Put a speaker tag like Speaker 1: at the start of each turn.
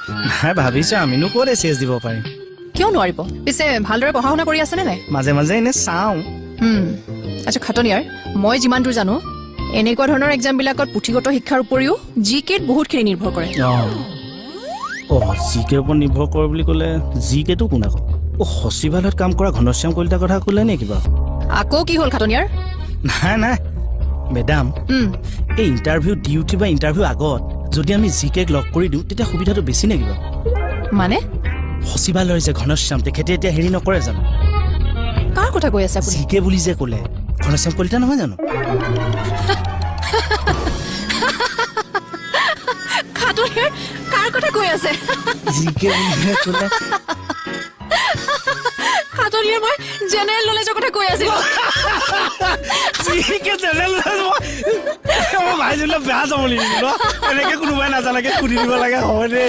Speaker 1: নাই ভাবিছো আমিনো ক'ত এচিএছ দিব পাৰিম
Speaker 2: কিয় নোৱাৰিব পিছে ভালদৰে পঢ়া শুনা কৰি আছেনে নাই
Speaker 1: মাজে মাজে এনে চাওঁ
Speaker 2: আচ্ছা খাটনিয়াৰ মই যিমান দূৰ জানো এনেকুৱা ধৰণৰ এক্সামবিলাকত পুথিগত শিক্ষাৰ উপৰিও জিকেত বহুতখিনি নিৰ্ভৰ কৰে
Speaker 1: জিকেৰ ওপৰত নিৰ্ভৰ কৰে বুলি ক'লে জিকেটো কোনে কয় সচিবালয়ত কাম কৰা ঘনশ্যাম কলিতাৰ কথা ক'লে নে কিবা
Speaker 2: আকৌ কি হ'ল খাটনিয়াৰ
Speaker 1: নাই নাই মেডাম এই ইণ্টাৰভিউ ডিউটি বা ইণ্টাৰভিউ আগত যদি আমি জিকেক লগ কৰি দিওঁ তেতিয়া সুবিধাটো বেছি নে কিবা
Speaker 2: মানে
Speaker 1: সচিবালয়ৰ যে ঘনশ্যাম তেখেতে এতিয়া হেৰি নকৰে জানো
Speaker 2: কাৰ কথা কৈ আছে আপুনি
Speaker 1: জিকে বুলি যে ক'লে ঘনশ্যাম কলিতা নহয় জানো
Speaker 2: খাটনিয়াৰ কাৰ কথা কৈ আছে
Speaker 1: জিকে বুলি ক'লে
Speaker 2: খাটনিয়াৰ মই জেনেৰেল নলেজৰ কথা কৈ আছিলো
Speaker 1: জিকে জেনেৰেল নলেজ মই ভাইজনলৈ বেয়া যাব লাগিব এনেকে কোনোবাই নাজানাকে সুধি দিব লাগে হয় দে